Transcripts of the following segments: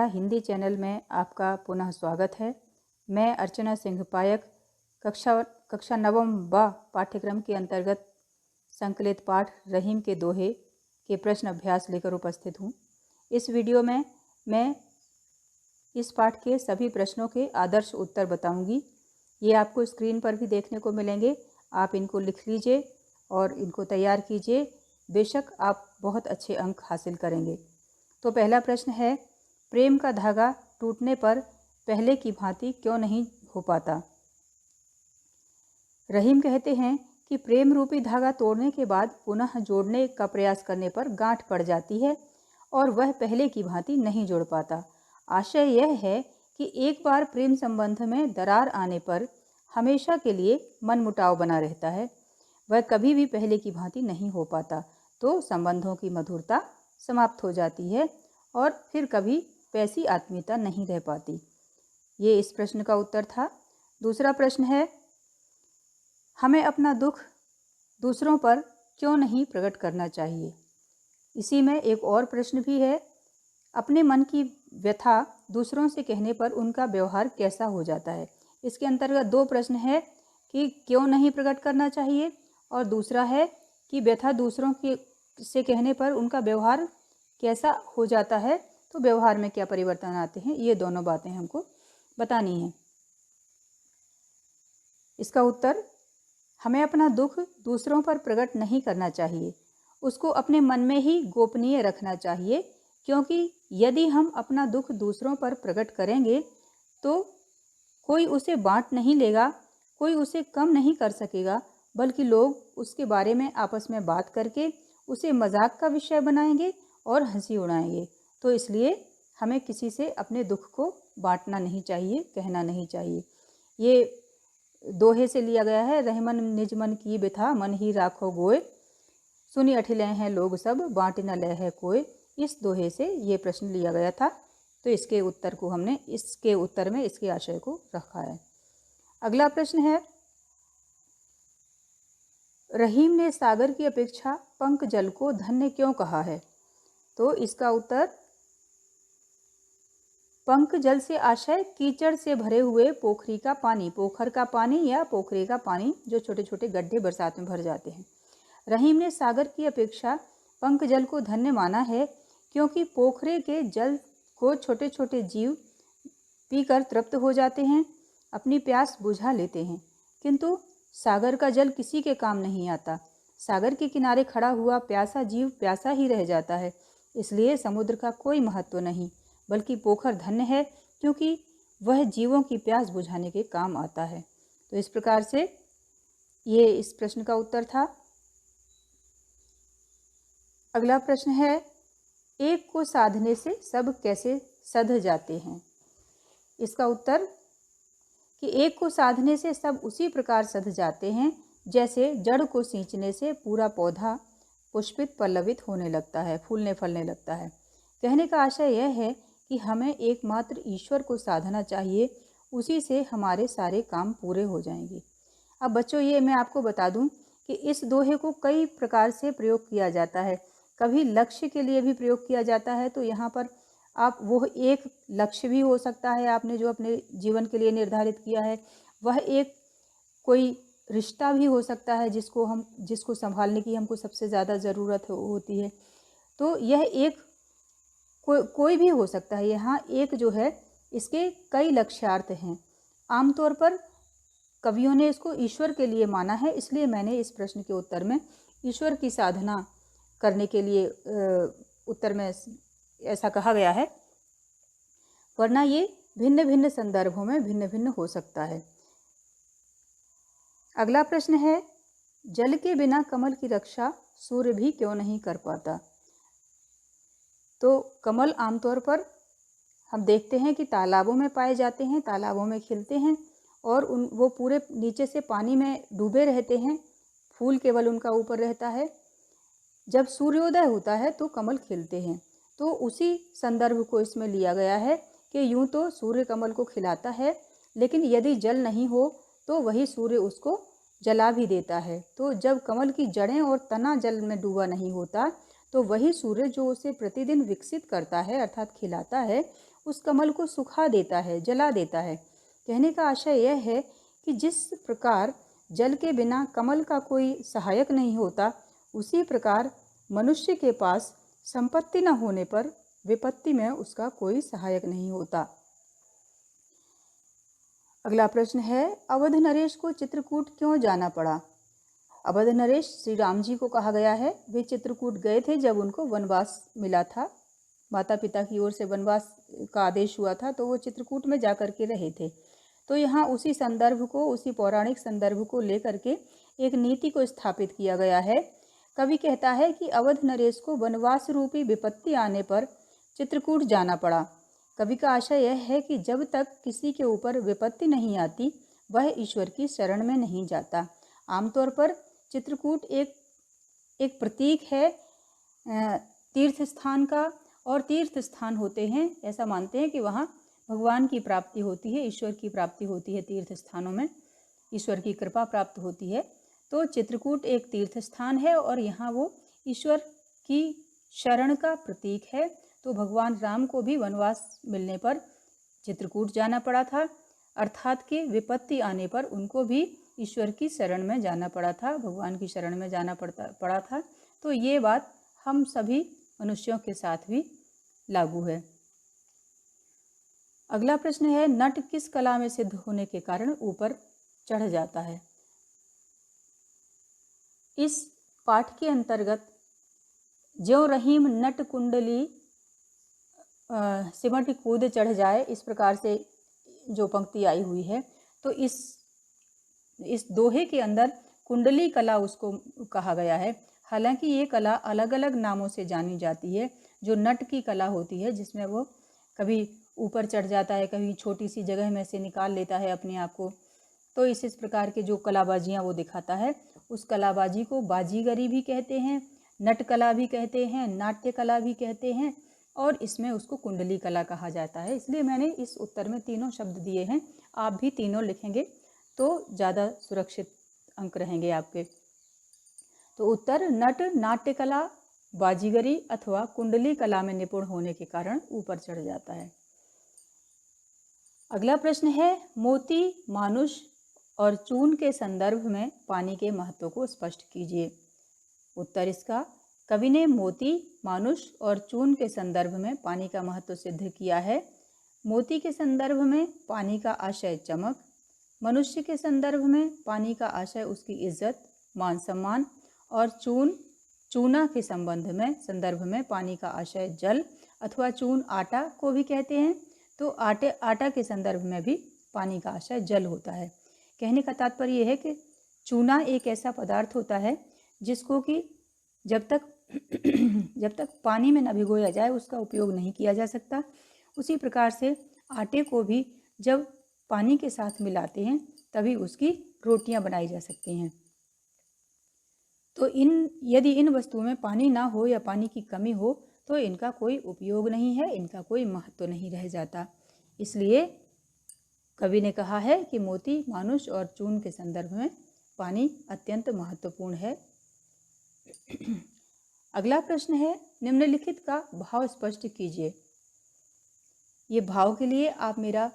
हमारा हिंदी चैनल में आपका पुनः स्वागत है। मैं अर्चना सिंह पायक कक्षा नवम ब पाठ्यक्रम के अंतर्गत संकलित पाठ रहीम के दोहे के प्रश्न अभ्यास लेकर उपस्थित हूँ। इस वीडियो में मैं इस पाठ के सभी प्रश्नों के आदर्श उत्तर बताऊंगी। ये आपको स्क्रीन पर भी देखने को मिलेंगे। आप इनको लिख लीजिए और इनको तैयार कीजिए। बेशक आप बहुत अच्छे अंक हासिल करेंगे। तो पहला प्रश्न है, प्रेम का धागा टूटने पर पहले की भांति क्यों नहीं हो पाता। रहीम कहते हैं कि प्रेम रूपी धागा तोड़ने के बाद पुनः जोड़ने का प्रयास करने पर गांठ पड़ जाती है और वह पहले की भांति नहीं जुड़ पाता। आशय यह है कि एक बार प्रेम संबंध में दरार आने पर हमेशा के लिए मनमुटाव बना रहता है, वह कभी भी पहले की भांति नहीं हो पाता। तो संबंधों की मधुरता समाप्त हो जाती है और फिर कभी वैसी आत्मीयता नहीं रह पाती। ये इस प्रश्न का उत्तर था। दूसरा प्रश्न है, हमें अपना दुख दूसरों पर क्यों नहीं प्रकट करना चाहिए। इसी में एक और प्रश्न भी है, अपने मन की व्यथा दूसरों से कहने पर उनका व्यवहार कैसा हो जाता है। इसके अंतर्गत दो प्रश्न है कि क्यों नहीं प्रकट करना चाहिए और दूसरा है कि व्यथा दूसरों के से कहने पर उनका व्यवहार कैसा हो जाता है, तो व्यवहार में क्या परिवर्तन आते हैं। ये दोनों बातें हमको बतानी है। इसका उत्तर, हमें अपना दुख दूसरों पर प्रकट नहीं करना चाहिए, उसको अपने मन में ही गोपनीय रखना चाहिए, क्योंकि यदि हम अपना दुख दूसरों पर प्रकट करेंगे तो कोई उसे बांट नहीं लेगा, कोई उसे कम नहीं कर सकेगा, बल्कि लोग उसके बारे में आपस में बात करके उसे मजाक का विषय बनाएंगे और हंसी उड़ाएंगे। तो इसलिए हमें किसी से अपने दुख को बांटना नहीं चाहिए, कहना नहीं चाहिए। ये दोहे से लिया गया है। रहमन निज मन की बिथा मन ही राखो गोय, सुनी अठिले हैं लोग सब बांट न ले है कोय। इस दोहे से ये प्रश्न लिया गया था। तो इसके उत्तर को हमने इसके उत्तर में इसके आशय को रखा है। अगला प्रश्न है, रहीम ने सागर की अपेक्षा पंक जल को धन्य क्यों कहा है। तो इसका उत्तर, पंक जल से आशय कीचड़ से भरे हुए पोखरी का पानी, पोखर का पानी या पोखरी का पानी, जो छोटे छोटे गड्ढे बरसात में भर जाते हैं। रहीम ने सागर की अपेक्षा पंक जल को धन्य माना है क्योंकि पोखरे के जल को छोटे छोटे जीव पीकर तृप्त हो जाते हैं, अपनी प्यास बुझा लेते हैं, किंतु सागर का जल किसी के काम नहीं आता। सागर के किनारे खड़ा हुआ प्यासा जीव प्यासा ही रह जाता है। इसलिए समुद्र का कोई महत्व नहीं, बल्कि पोखर धन्य है क्योंकि वह जीवों की प्यास बुझाने के काम आता है। तो इस प्रकार से ये इस प्रश्न का उत्तर था। अगला प्रश्न है, एक को साधने से सब कैसे सध जाते हैं। इसका उत्तर, कि एक को साधने से सब उसी प्रकार सध जाते हैं जैसे जड़ को सींचने से पूरा पौधा पुष्पित पल्लवित होने लगता है, फूलने फलने लगता है। कहने का आशय यह है कि हमें एकमात्र ईश्वर को साधना चाहिए, उसी से हमारे सारे काम पूरे हो जाएंगे। अब बच्चों, ये मैं आपको बता दूं कि इस दोहे को कई प्रकार से प्रयोग किया जाता है। कभी लक्ष्य के लिए भी प्रयोग किया जाता है, तो यहाँ पर आप वो एक लक्ष्य भी हो सकता है आपने जो अपने जीवन के लिए निर्धारित किया है, वह एक कोई रिश्ता भी हो सकता है जिसको संभालने की हमको सबसे ज़्यादा ज़रूरत होती है। तो यह एक कोई भी हो सकता है। यहाँ एक जो है, इसके कई लक्ष्यार्थ हैं। आमतौर पर कवियों ने इसको ईश्वर के लिए माना है, इसलिए मैंने इस प्रश्न के उत्तर में ईश्वर की साधना करने के लिए उत्तर में ऐसा कहा गया है, वरना ये भिन्न भिन्न संदर्भों में भिन्न भिन्न हो सकता है। अगला प्रश्न है, जल के बिना कमल की रक्षा सूर्य भी क्यों नहीं कर पाता। तो कमल आमतौर पर हम देखते हैं कि तालाबों में पाए जाते हैं, तालाबों में खिलते हैं और वो पूरे नीचे से पानी में डूबे रहते हैं, फूल केवल उनका ऊपर रहता है। जब सूर्योदय होता है तो कमल खिलते हैं। तो उसी संदर्भ को इसमें लिया गया है कि यूं तो सूर्य कमल को खिलाता है, लेकिन यदि जल नहीं हो तो वही सूर्य उसको जला भी देता है। तो जब कमल की जड़ें और तना जल में डूबा नहीं होता, तो वही सूर्य जो उसे प्रतिदिन विकसित करता है अर्थात खिलाता है, उस कमल को सुखा देता है, जला देता है। कहने का आशय यह है कि जिस प्रकार जल के बिना कमल का कोई सहायक नहीं होता, उसी प्रकार मनुष्य के पास संपत्ति न होने पर विपत्ति में उसका कोई सहायक नहीं होता। अगला प्रश्न है, अवध नरेश को चित्रकूट क्यों जाना पड़ा? अवध नरेश श्री राम जी को कहा गया है, वे चित्रकूट गए थे जब उनको वनवास मिला था, माता पिता की ओर से वनवास का आदेश हुआ था, तो वो चित्रकूट में जाकर के रहे थे। तो यहाँ उसी संदर्भ को, उसी पौराणिक संदर्भ को लेकर के एक नीति को स्थापित किया गया है। कवि कहता है कि अवध नरेश को वनवास रूपी विपत्ति आने पर चित्रकूट जाना पड़ा। कवि का आशय यह है कि जब तक किसी के ऊपर विपत्ति नहीं आती, वह ईश्वर की शरण में नहीं जाता। आमतौर पर चित्रकूट एक प्रतीक है तीर्थ स्थान का, और तीर्थ स्थान होते हैं, ऐसा मानते हैं कि वहाँ भगवान की प्राप्ति होती है, ईश्वर की प्राप्ति होती है। तीर्थ स्थानों में ईश्वर की कृपा प्राप्त होती है। तो चित्रकूट एक तीर्थ स्थान है और यहाँ वो ईश्वर की शरण का प्रतीक है। तो भगवान राम को भी वनवास मिलने पर चित्रकूट जाना पड़ा था, अर्थात कि विपत्ति आने पर उनको भी ईश्वर की शरण में जाना पड़ा था, भगवान की शरण में जाना पड़ा था। तो ये बात हम सभी मनुष्यों के साथ भी लागू है। अगला प्रश्न है, नट किस कला में सिद्ध होने के कारण ऊपर चढ़ जाता है? इस पाठ के अंतर्गत ज्यों रहीम नट कुंडली सिमट कूद चढ़ जाए, इस प्रकार से जो पंक्ति आई हुई है, तो इस दोहे के अंदर कुंडली कला उसको कहा गया है। हालांकि ये कला अलग अलग नामों से जानी जाती है। जो नट की कला होती है, जिसमें वो कभी ऊपर चढ़ जाता है, कभी छोटी सी जगह में से निकाल लेता है अपने आप को, तो इस प्रकार के जो कलाबाजियाँ वो दिखाता है, उस कलाबाजी को बाजीगरी भी कहते हैं, नट कला भी कहते हैं, नाट्य कला भी कहते हैं, और इसमें उसको कुंडली कला कहा जाता है। इसलिए मैंने इस उत्तर में तीनों शब्द दिए हैं। आप भी तीनों लिखेंगे तो ज़्यादा सुरक्षित अंक रहेंगे आपके। तो उत्तर नट, नाट्य कला, बाजीगरी अथवा कुंडली कला में निपुण होने के कारण ऊपर चढ़ जाता है। अगला प्रश्न है, मोती, मानुष और चून के संदर्भ में पानी के महत्व को स्पष्ट कीजिए। उत्तर इसका, कवि ने मोती, मानुष और चून के संदर्भ में पानी का महत्व सिद्ध किया है। मोती के संदर्भ में पानी का आशय चमक, मनुष्य के संदर्भ में पानी का आशय उसकी इज्जत, मान सम्मान, और चूना के संदर्भ में पानी का आशय जल अथवा चून आटा को भी कहते हैं। तो आटा के संदर्भ में भी पानी का आशय जल होता है। कहने का तात्पर्य यह है कि चूना एक ऐसा पदार्थ होता है जिसको कि जब तक पानी में न भिगोया जाए उसका उपयोग नहीं किया जा सकता। उसी प्रकार से आटे को भी जब पानी के साथ मिलाते हैं तभी उसकी रोटियां बनाई जा सकती हैं। तो यदि इन वस्तुओं में पानी ना हो या पानी की कमी हो तो इनका कोई उपयोग नहीं है, इनका कोई महत्व नहीं रह जाता। इसलिए कवि ने कहा है कि मोती, मानुष और चून के संदर्भ में पानी अत्यंत महत्वपूर्ण है। अगला प्रश्न है, निम्नलिखित का भाव स्पष्ट कीजिए। ये भाव के लिए आप मेरा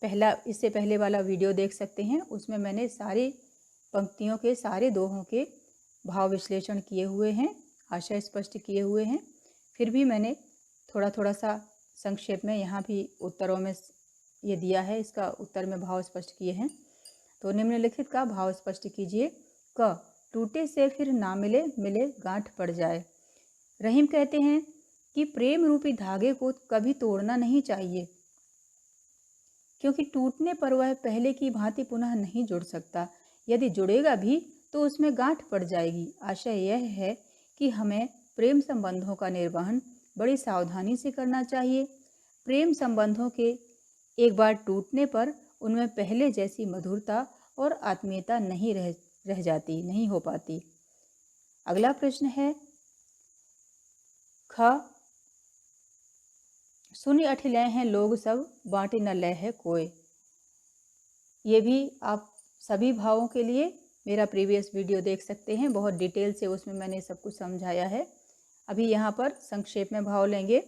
इससे पहले वाला वीडियो देख सकते हैं। उसमें मैंने सारी पंक्तियों के, सारे दोहों के भाव विश्लेषण किए हुए हैं, आशय स्पष्ट किए हुए हैं। फिर भी मैंने थोड़ा सा संक्षेप में यहाँ भी उत्तरों में ये दिया है, इसका उत्तर में भाव स्पष्ट किए हैं। तो निम्नलिखित का भाव स्पष्ट कीजिए। क, टूटे से फिर ना मिले, मिले गांठ पड़ जाए। रहीम कहते हैं कि प्रेम रूपी धागे को कभी तोड़ना नहीं चाहिए, क्योंकि टूटने पर वह पहले की भांति पुनः नहीं जुड़ सकता। यदि जुड़ेगा भी तो उसमें गांठ पड़ जाएगी। आशय यह है कि हमें प्रेम संबंधों का निर्वहन बड़ी सावधानी से करना चाहिए। प्रेम संबंधों के एक बार टूटने पर उनमें पहले जैसी मधुरता और आत्मीयता नहीं रह जाती, नहीं हो पाती। अगला प्रश्न है, ख, सुनि अठिलय हैं लोग सब, बाँटे न लय है कोय। ये भी आप सभी भावों के लिए मेरा प्रीवियस वीडियो देख सकते हैं, बहुत डिटेल से उसमें मैंने सब कुछ समझाया है। अभी यहाँ पर संक्षेप में भाव लेंगे।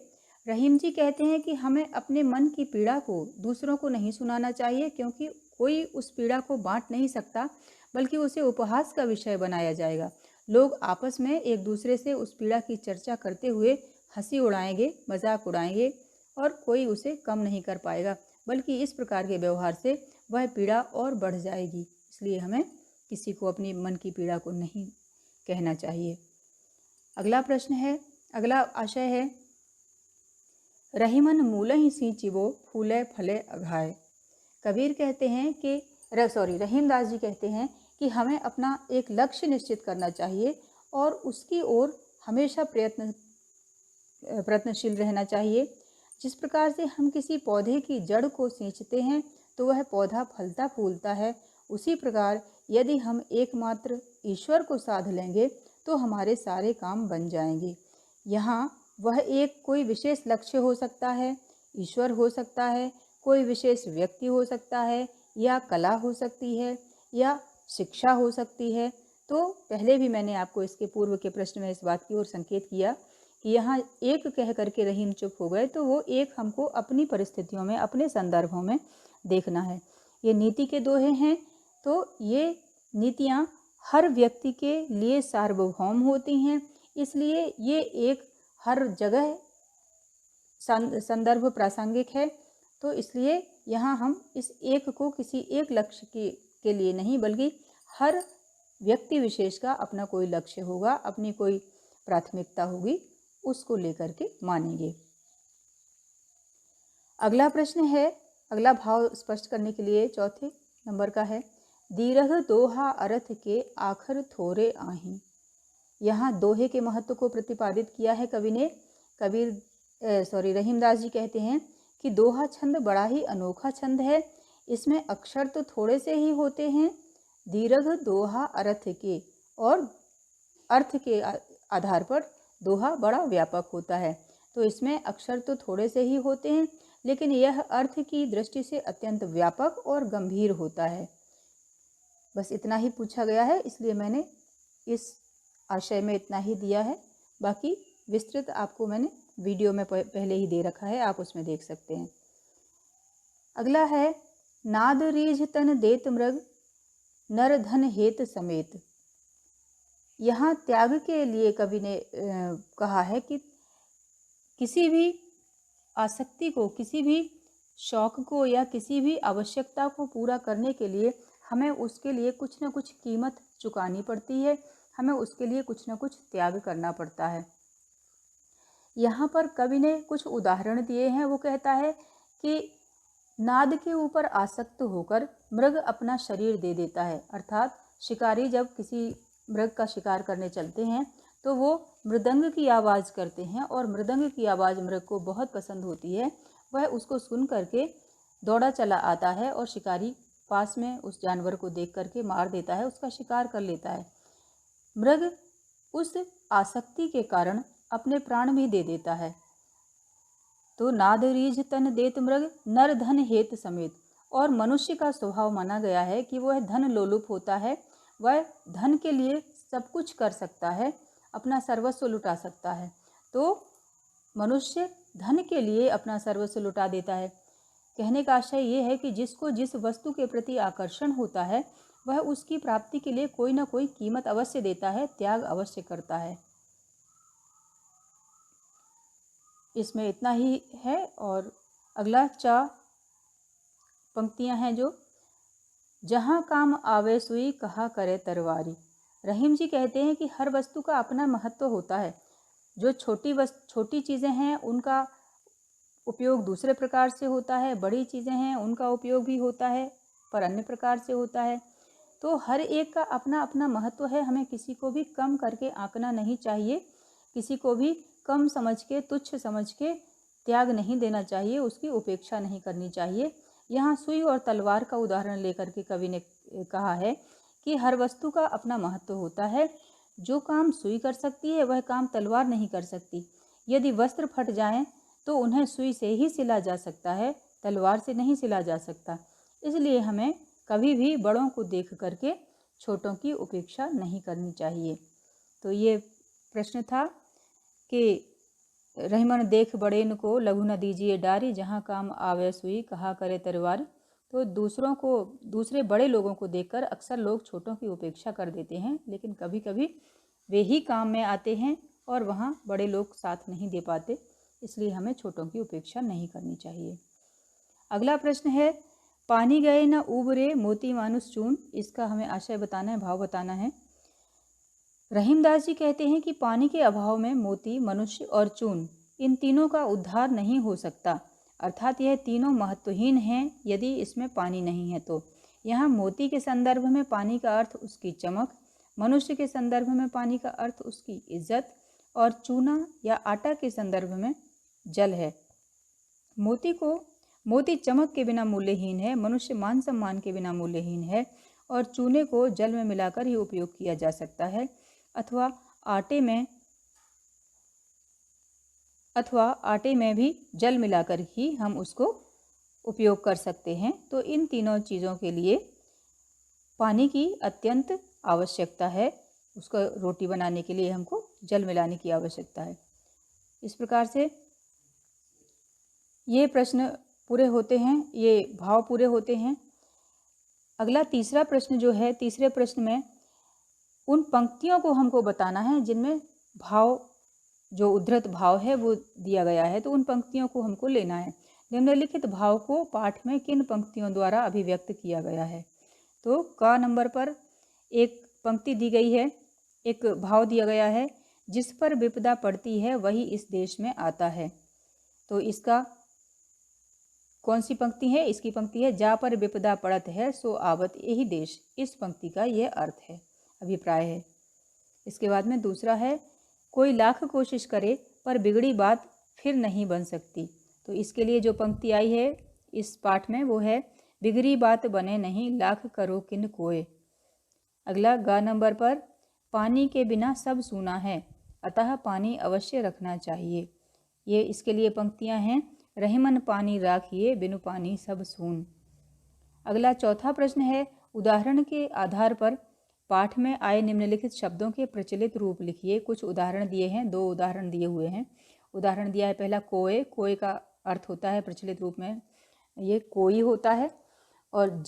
रहीम जी कहते हैं कि हमें अपने मन की पीड़ा को दूसरों को नहीं सुनाना चाहिए, क्योंकि कोई उस पीड़ा को बांट नहीं सकता, बल्कि उसे उपहास का विषय बनाया जाएगा। लोग आपस में एक दूसरे से उस पीड़ा की चर्चा करते हुए हंसी उड़ाएंगे, मजाक उड़ाएंगे, और कोई उसे कम नहीं कर पाएगा, बल्कि इस प्रकार के व्यवहार से वह पीड़ा और बढ़ जाएगी। इसलिए हमें किसी को अपनी मन की पीड़ा को नहीं कहना चाहिए। अगला प्रश्न है, अगला आशय है, रहीमन मूल ही सींचिबो फूले फले अघाए। कबीर कहते हैं कि रहीमदास जी कहते हैं कि हमें अपना एक लक्ष्य निश्चित करना चाहिए और उसकी ओर हमेशा प्रयत्नशील रहना चाहिए। जिस प्रकार से हम किसी पौधे की जड़ को सींचते हैं तो वह पौधा फलता फूलता है, उसी प्रकार यदि हम एकमात्र ईश्वर को साध लेंगे तो हमारे सारे काम बन जाएंगे। यहाँ वह एक कोई विशेष लक्ष्य हो सकता है, ईश्वर हो सकता है, कोई विशेष व्यक्ति हो सकता है, या कला हो सकती है, या शिक्षा हो सकती है। तो पहले भी मैंने आपको इसके पूर्व के प्रश्न में इस बात की ओर संकेत किया कि यहाँ एक कह करके रहीम चुप हो गए, तो वो एक हमको अपनी परिस्थितियों में, अपने संदर्भों में देखना है। ये नीति के दोहे हैं, तो ये नीतियाँ हर व्यक्ति के लिए सार्वभौम होती हैं, इसलिए ये एक हर जगह संदर्भ प्रासंगिक है। तो इसलिए यहाँ हम इस एक को किसी एक लक्ष्य के लिए नहीं, बल्कि हर व्यक्ति विशेष का अपना कोई लक्ष्य होगा, अपनी कोई प्राथमिकता होगी, उसको लेकर के मानेंगे। अगला प्रश्न है, अगला भाव स्पष्ट करने के लिए चौथे नंबर का है, दीरघ दोहा अर्थ के आखर थोरे आही। यहाँ दोहे के महत्व को प्रतिपादित किया है कवि ने। रहीमदास जी कहते हैं कि दोहा छंद बड़ा ही अनोखा छंद है। इसमें अक्षर तो थोड़े से ही होते हैं, दीर्घ दोहा अर्थ के, और अर्थ के आधार पर दोहा बड़ा व्यापक होता है। तो इसमें अक्षर तो थोड़े से ही होते हैं, लेकिन यह अर्थ की दृष्टि से अत्यंत व्यापक और गंभीर होता है। बस इतना ही पूछा गया है, इसलिए मैंने इस आशय में इतना ही दिया है। बाकी विस्तृत आपको मैंने वीडियो में पहले ही दे रखा है, आप उसमें देख सकते हैं। अगला है, नाद रीझ तन देत मृग नर धन हेत समेत। यहाँ त्याग के लिए कवि ने कहा है कि किसी भी आसक्ति को, किसी भी शौक को, या किसी भी आवश्यकता को पूरा करने के लिए हमें उसके लिए कुछ न कुछ कीमत चुकानी पड़ती है, हमें उसके लिए कुछ न कुछ त्याग करना पड़ता है। यहाँ पर कवि ने कुछ उदाहरण दिए हैं। वो कहता है कि नाद के ऊपर आसक्त होकर मृग अपना शरीर दे देता है, अर्थात शिकारी जब किसी मृग का शिकार करने चलते हैं तो वो मृदंग की आवाज़ करते हैं, और मृदंग की आवाज़ मृग को बहुत पसंद होती है। वह उसको सुन करके दौड़ा चला आता है और शिकारी पास में उस जानवर को देख करके मार देता है, उसका शिकार कर लेता है। मृग उस आसक्ति के कारण अपने प्राण भी दे देता है। तो नाद रीझ तन देत मृग नर धन हेत समेत। और मनुष्य का स्वभाव माना गया है कि वह धन लोलुप होता है, वह धन के लिए सब कुछ कर सकता है, अपना सर्वस्व लुटा सकता है। तो मनुष्य धन के लिए अपना सर्वस्व लुटा देता है। कहने का आशय ये है कि जिसको जिस वस्तु के प्रति आकर्षण होता है वह उसकी प्राप्ति के लिए कोई ना कोई कीमत अवश्य देता है, त्याग अवश्य करता है। इसमें इतना ही है। और अगला 4 पंक्तियां हैं जो, जहाँ काम आवे सुई कहा करे तरवारी। रहीम जी कहते हैं कि हर वस्तु का अपना महत्व होता है। जो छोटी चीज़ें हैं उनका उपयोग दूसरे प्रकार से होता है, बड़ी चीज़ें हैं उनका उपयोग भी होता है पर अन्य प्रकार से होता है। तो हर एक का अपना अपना महत्व है, हमें किसी को भी कम करके आंकना नहीं चाहिए, किसी को भी कम समझ के, तुच्छ समझ के त्याग नहीं देना चाहिए, उसकी उपेक्षा नहीं करनी चाहिए। यहाँ सुई और तलवार का उदाहरण लेकर के कवि ने कहा है कि हर वस्तु का अपना महत्व होता है। जो काम सुई कर सकती है वह काम तलवार नहीं कर सकती। यदि वस्त्र फट जाएं तो उन्हें सुई से ही सिला जा सकता है, तलवार से नहीं सिला जा सकता। इसलिए हमें कभी भी बड़ों को देख करके छोटों की उपेक्षा नहीं करनी चाहिए। तो ये प्रश्न था कि रहीमन देख बड़ेन को लघु न दीजिए डारी, जहाँ काम आवे सुई कहा करे तरवार। तो दूसरे बड़े लोगों को देखकर अक्सर लोग छोटों की उपेक्षा कर देते हैं, लेकिन कभी कभी वे ही काम में आते हैं और वहाँ बड़े लोग साथ नहीं दे पाते, इसलिए हमें छोटों की उपेक्षा नहीं करनी चाहिए। अगला प्रश्न है, पानी गए न उबरे मोती मानुष चून। इसका हमें आशय बताना है, भाव बताना है। रहीमदास जी कहते हैं कि पानी के अभाव में मोती, मनुष्य और चून, इन तीनों का उद्धार नहीं हो सकता, अर्थात यह तीनों महत्वहीन हैं यदि इसमें पानी नहीं है तो। यहाँ मोती के संदर्भ में पानी का अर्थ उसकी चमक, मनुष्य के संदर्भ में पानी का अर्थ उसकी इज्जत, और चूना या आटा के संदर्भ में जल है। मोती चमक के बिना मूल्यहीन है, मनुष्य मान सम्मान के बिना मूल्यहीन है, और चूने को जल में मिलाकर ही उपयोग किया जा सकता है, अथवा आटे में भी जल मिलाकर ही हम उसको उपयोग कर सकते हैं। तो इन तीनों चीज़ों के लिए पानी की अत्यंत आवश्यकता है। उसको रोटी बनाने के लिए हमको जल मिलाने की आवश्यकता है। इस प्रकार से ये प्रश्न पूरे होते हैं, ये भाव पूरे होते हैं। अगला तीसरा प्रश्न जो है, तीसरे प्रश्न में उन पंक्तियों को हमको बताना है जिनमें भाव, जो उद्धृत भाव है वो दिया गया है, तो उन पंक्तियों को हमको लेना है। निम्नलिखित भाव को पाठ में किन पंक्तियों द्वारा अभिव्यक्त किया गया है? तो क नंबर पर एक पंक्ति दी गई है, एक भाव दिया गया है, जिस पर विपदा पड़ती है वही इस देश में आता है। तो इसका कौन सी पंक्ति है? इसकी पंक्ति है, जा पर विपदा पड़त है सो आवत यही देश। इस पंक्ति का यह अर्थ है, अभिप्राय है। इसके बाद में दूसरा है, कोई लाख कोशिश करे पर बिगड़ी बात फिर नहीं बन सकती। तो इसके लिए जो पंक्ति आई है इस पाठ में वो है, बिगड़ी बात बने नहीं लाख करो किन कोय। अगला ग नंबर पर, पानी के बिना सब सूना है अतः पानी अवश्य रखना चाहिए। ये इसके लिए पंक्तियां हैं, रहीमन पानी राखिए बिनु पानी सब सून। अगला चौथा प्रश्न है, उदाहरण के आधार पर पाठ में आए निम्नलिखित शब्दों के प्रचलित रूप लिखिए। कुछ उदाहरण दिए हैं, 2 उदाहरण दिए हुए हैं। उदाहरण दिया है पहला कोय। कोय का अर्थ होता है प्रचलित रूप में ये कोई होता है, और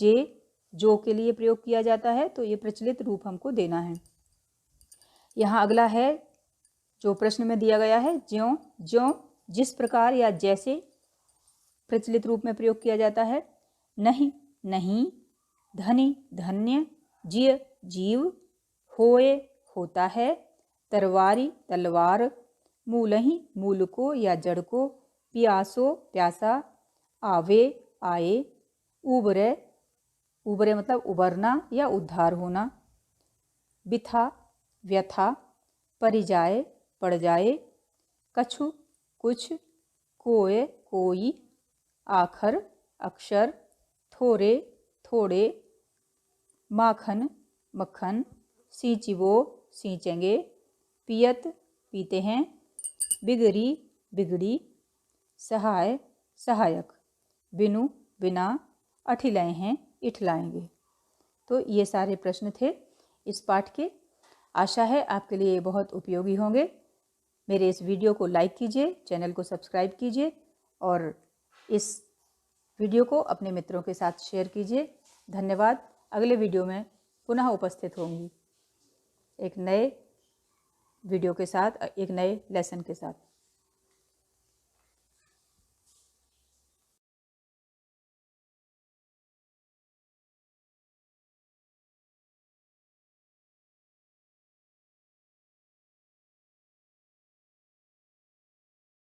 जो के लिए प्रयोग किया जाता है, तो ये प्रचलित रूप हमको देना है। यहाँ अगला है जो प्रश्न में दिया गया है, ज्यों, जिस प्रकार या जैसे प्रचलित रूप में प्रयोग किया जाता है। नहीं, धनी, धन्य, जिय, जीव, होए, होता है, तरवारी, तलवार, मूलहि, मूल को या जड़ को, प्यासो, प्यासा, आवे, आए, उबरे, उबरे मतलब उबरना या उद्धार होना, बिथा, व्यथा, परिजाए, पड़ जाए, कछु, कुछ, कोय, कोई, आखर, अक्षर, थोरे, थोड़े, माखन, मक्खन, सींचिवो, सींचेंगे, पियत, पीते हैं, बिगड़ी, बिगड़ी, सहाय, सहायक, बिनु, बिना, अठिलाए हैं, इठलाएंगे। तो ये सारे प्रश्न थे इस पाठ के। आशा है आपके लिए ये बहुत उपयोगी होंगे। मेरे इस वीडियो को लाइक कीजिए, चैनल को सब्सक्राइब कीजिए और इस वीडियो को अपने मित्रों के साथ शेयर कीजिए। धन्यवाद। अगले वीडियो में पुनः उपस्थित होंगी एक नए वीडियो के साथ, एक नए लेसन के साथ।